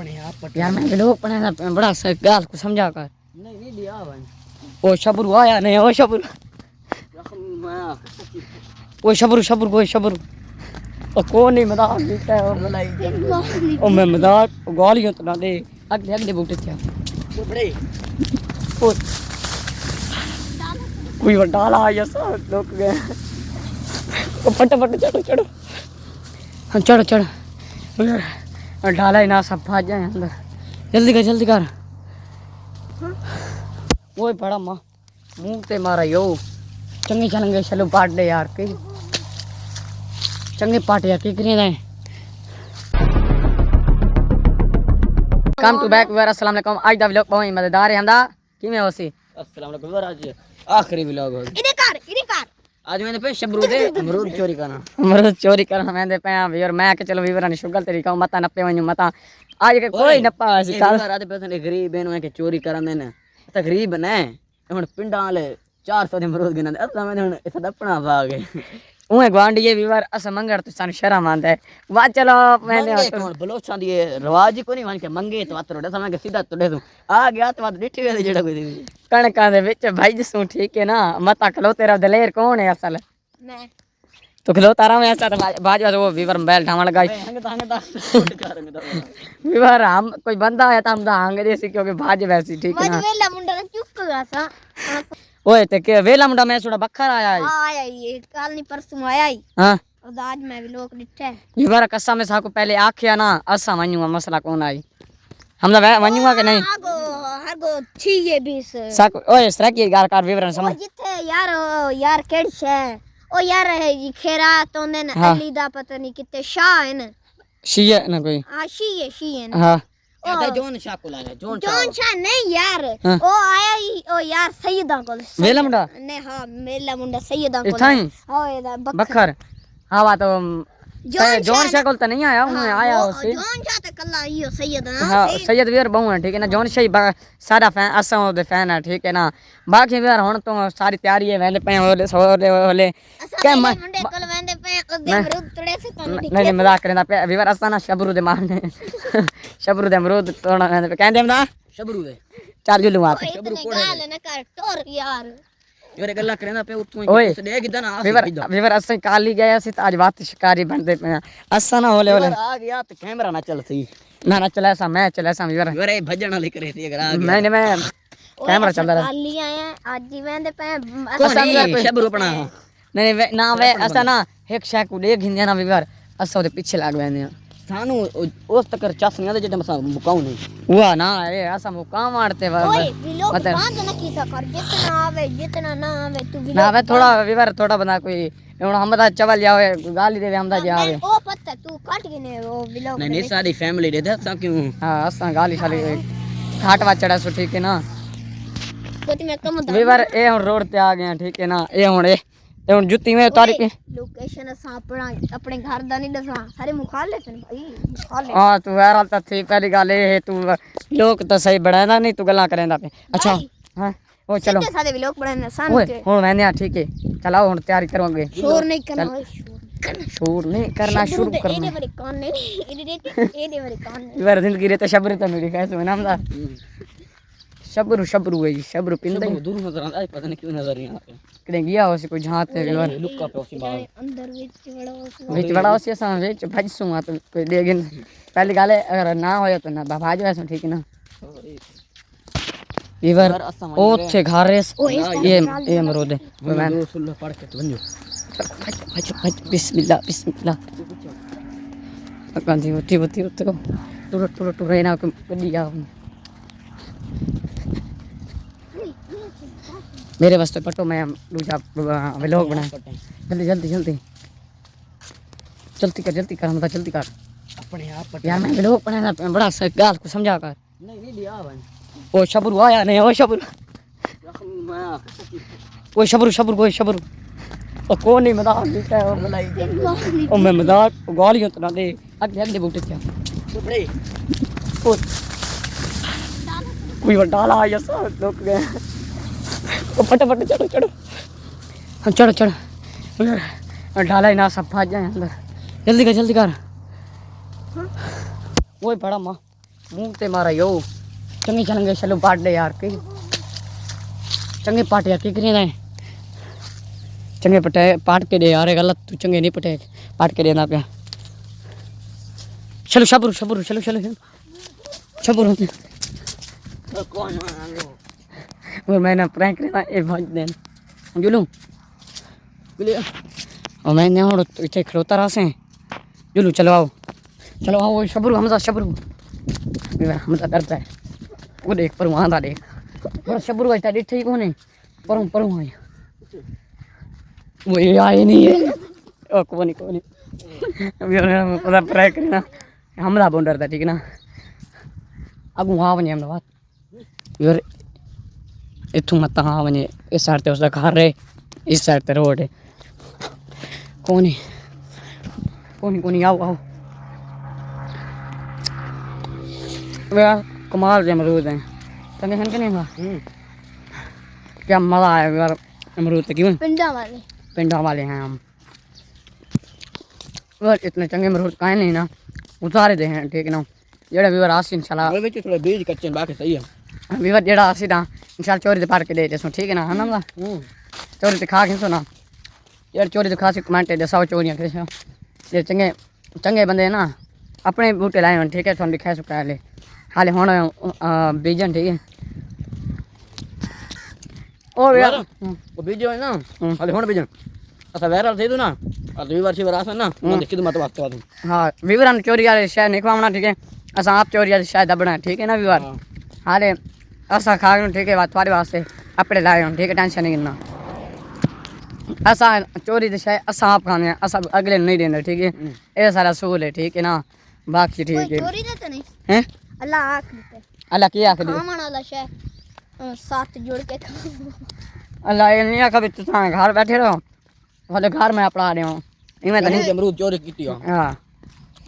अपने आप पट यार मैं लोग पढ़ा बड़ा गाल को समझा कर नहीं नहीं दिया भाई ओ शबरू आया नहीं ओ शबरू ओ शबरू शबरू कोई शबरू ओ कौन नहीं मजाक देता है ओ मैं मजाक गालियां तो ना दे अगले अगले बूटे थे बड़े ओ कोई डाला या सब लोग गए ओ फट फट चढ़ो चढ़ो हम चढ़ो चढ़ो डाला ही ना सब भाग जाए अंदर जल्दी कर वो बड़ा माँ मुंह ते मारा यो चंगे चलेंगे चलो पाट दे यार के चंगे पाट यार की करिए दाए कम टू बैक वीर अस्सलाम वालेकुम आज दा व्लॉग बहुत मजेदार है हमदा किवें होसी अस्सलाम वालेकुम वीर आज आखिरी व्लॉग हो इधर कर आज मैंने पे शबरू दे अमरूद चोरी करना मैंने पे वीर मैं के चलो वीर ने शुगर तेरी कहूं मता नपे वणु मता आज के कोई नपा ऐसी काल रात पे गरीब है के चोरी करन ने त गरीब ने हुन पिंडां वाले 400 दे अमरूद गिनन असा मैं हुन इस दपना भागे उहे गवांडी ये वीर अस मंगड़ तो सन शर्म आंदा है वा चलो मैंने कौन बलोचां दी रिवाज ही कोनी वन के मंगे तो अतरो दसा मैं के सीधा तुडे तू आ गया तो डिठी वे जेड़ा कोई कणकां दे विच भाई जसू ठीक है ना मता खलो तेरा दलेर कौन है असल मैं तो खलो तारा में ऐसा बाज वो वीवर बैल ढावण लगाई वीवर हम कोई बंदा है तो हम दा हांगे देसी क्योंकि भाज वैसी ठीक है ना वेला मुंडा ने चुप गया था ओए ते के वेला मुंडा मैं सुना बखर आया है आया ये कल नहीं परसों आया ही हां और आज मैं भी लोग डिठे वीवर कसम में साको पहले आखिया ना असा वन्यूआ मसला कौन आई हम दा वन्यूआ के नहीं हगो छी ये बीस साको ओए सरकी गार कार विवरण समझ जिथे यार केड़ी छे ओ यार है जी खेरा तो ने अली दा पता नहीं कितने शाह है न शिया ना कोई हां शी है न हां ए जोन शाह को लाया जोन शाह नहीं यार ओ आया ही ओ यार सैयदा को वेला मुंडा ने हां मेला मुंडा सैयदा को इथाई हां ये बखर हां वा तो जोन शाह को तो नहीं आया हूं आया उसे जोन शाह तो कल्ला यो सैयद ना हां सैयद वीर बहु है ठीक है ना जोन शाह सारा फैन असा दे फैन है ठीक है ना बाकी वीर हुन तो सारी तैयारी है वेंदे पे होले के मुंडे कल वेंदे पे ओदे अमरूद तोड़े से तो नहीं मजाक करदा पे वीर असा ना शबरू दे मारने शबरू दे अमरूद तोड़ा वेंदे पे कहंदे हमदा शबरू दे चार जुलू आ शबरू कोड़े गाल ना कर टोर यार योरे गल्ला करना पे उतू ही दे किदा ना वीर असा काली गया सी आज बात शिकारी बनदे पे असा ना होले आ गया तो कैमरा ना चल सही ना चला सा मैं चला सा वीर योरे भजन वाली करे थी अगर आ गया नहीं मैं कैमरा चल रहा काली आया आज ही वेंदे पे कौन शबरू अपना नहीं ना वे असा ना एक शय को देख हिंदे ना वीर असा दे पीछे लाग वेंदे सानू उस तक चासनिया दे जेडे मसा मुकाऊ नहीं हुआ ना ए असा मुका मारते ओए विलोक बांध न कीता कर जितना ना आवे तू विलोक ना वे थोड़ा वीर थोड़ा बना कोई ਹੁਣ ਹਮਦਾ ਚਵਲ ਜਾਵੇ ਗਾਲੀ ਦੇਵੇ ਹਮਦਾ ਜਾਵੇ ਉਹ ਪਤਾ ਤੂੰ ਕੱਟ ਗਨੇ ਉਹ ਵਿਲੋਕ नहीं सारी फैमिली दे दसा क्यों हां असा गाली शाली घाटवा चढ़ा सो ठीक है ना कोती में कम वीर ए हुन रोड पे आ गए ठीक है ना ए हुन जुत्ती में उतार के लोकेशन असा अपने घर दा नहीं दसा सारे मुखालिफ हैं भाई मुखालिफ हां तू यार हाल थी पहली गाल ए तू लोग तो सही बढ़ाना नहीं तू गल्ला करेंदा पे अच्छा हां ओ चलो सारे विलोक बढ़ाना सान के हुन मैंने ठीक है चलाओ हुन तैयारी करोगे शोर नहीं करना शोर नहीं करना शुरू करना एने वाले कान नहीं एने वाले कान नहीं वीर जिंदगी रे तो शबर तो मेरी कैसे नाम दा शबरू है शबरू पिंदा दूर नजर आता है पता नहीं क्यों नजर नहीं आता कने गया हो से कोई झाते वीर लुक्का पे उसी बाहर अंदर विच बड़ा होसी सा विच भजसू आ तो कोई देगिन पहली गाले अगर ना होया तो ना भाज वैसे ठीक है ना वीर ओ थे घर रेस ये अमरूद है मैं सुल्ला पढ़ के बन भज बिस्मिल्लाह अकांती होती तो टुर ना गड्डी आ मेरे वास्ते पटो मैं दूजा व्लॉग बना जल्दी कर हम जल्दी कर अपने आप यार मैं व्लॉग बनाना बड़ा गाल को समझा कर नहीं दिया भाई ओ शबरू आया नहीं ओ शबरू कोई शबरू ओ कौन नहीं मजाक देता है ओ मैं मजाक गालियां तो ना दे अगले बूटे थे बड़े ओ कोई डाला या सब लोग गए ओ फट चढ़ो हम चढ़ो डाला ही ना सब भाग जाए अंदर जल्दी कर ओए बड़ा माँ मुंह ते मारा यो चंगी चलेंगे चलो पाट दे यार के चंगे पाट यार की करिए चंगे पटे पाट के दे यार ये गलत तू चंगे नहीं पटे पाट के देना पे चलो शबरू शबरू चलो चलो शबरू कौन और मैंने प्रैंक करना ए भाई देन जुलू और मैंने और इतने खड़ोता रहा से जुलू चलो आओ शबरू हमजा शबरू हमजा डरता है वो देख पर वहाँ था देख और शबरू ऐसा देख ठीक होने परूँ आए वो ये आए नहीं है ओ कोनी अभी उन्हें पता प्रैंक करना हमला बोल डरता ठीक ना अब वहाँ बने हम बात यार इतों मत हाँ बने इस साइड ते उसका घर है इस साइड ते रोड है कोनी आओ यार कमाल के अमरूद हैं तने हन के नहीं हुआ क्या मज़ा आया यार अमरूद के क्यों पिंडा वाले हैं हम यार इतने चंगे अमरूद काहे नहीं ना उतारे दे हैं ठीक ना जेड़ा वीवर आसी इंशाल्लाह और बीच थोड़ा बीज कच्चे बाकी सही है वीवर जेड़ा आसी ना इंशाल्लाह चोरी दे पार के दे जसो ठीक है ना हना चोरी ते खा के सुना यार चोरी तो खासी कमेंट दे 100 चोरियां करे ये चंगे बंदे ना अपने बूटे लाए ठीक है थोड़ी खा सुका ले हाले हुण बीजन ठीक है ओ यार वो बीज है ना हाले हुण बीजन असा वायरल थे तू ना और दूसरी बार शिवर आसा ना मैं देखी तो मत वक्त बाद हाँ वीवर चोरी वाले शायद नहीं खवाना ठीक है असा आप चोरी वाले शायद दबना ठीक है ना वीवर हाले असा खा ठीक है बात तुम्हारे वास्ते अपने लाए ठीक है टेंशन नहीं करना असा चोरी तो शायद असा आप खाने असा अगले नहीं देंगे ठीक है ये सारा सूल है ठीक है ना बाकी ठीक है चोरी देते नहीं हैं अल्लाह आख देते अल्लाह की आख दे खामण वाला शे साथ जुड़ के अल्लाह ये नहीं आखा भी तू घर बैठे रहो वाले घर में अपना रहे हो इनमें तो नहीं नहीं अमरूद चोरी की हो हाँ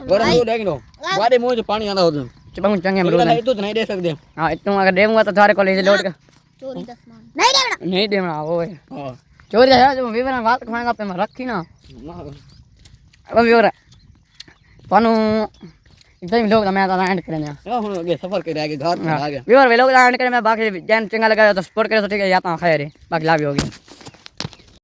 और अमरूद लेकिन हो वादे मुंह से पानी आंदा हो चबंग चंगे अमरूद तो हैं। तो नहीं दे सकते हाँ इतना अगर देऊंगा तो थारे को ले लौट कर चोरी का सामान नहीं देना नहीं देना वो है हां चोरी है जो विवरण बात खाएगा पे मैं रखी ना अब विवरण पानु एकदम लोग मैं तो एंड करेंगे हां हुन आगे सफर कर आगे घर पे आ गया विवर वे लोग एंड करें मैं बाकी जैन चंगा लगा तो सपोर्ट करे तो ठीक है या तो खैर है बाकी लाभ होगी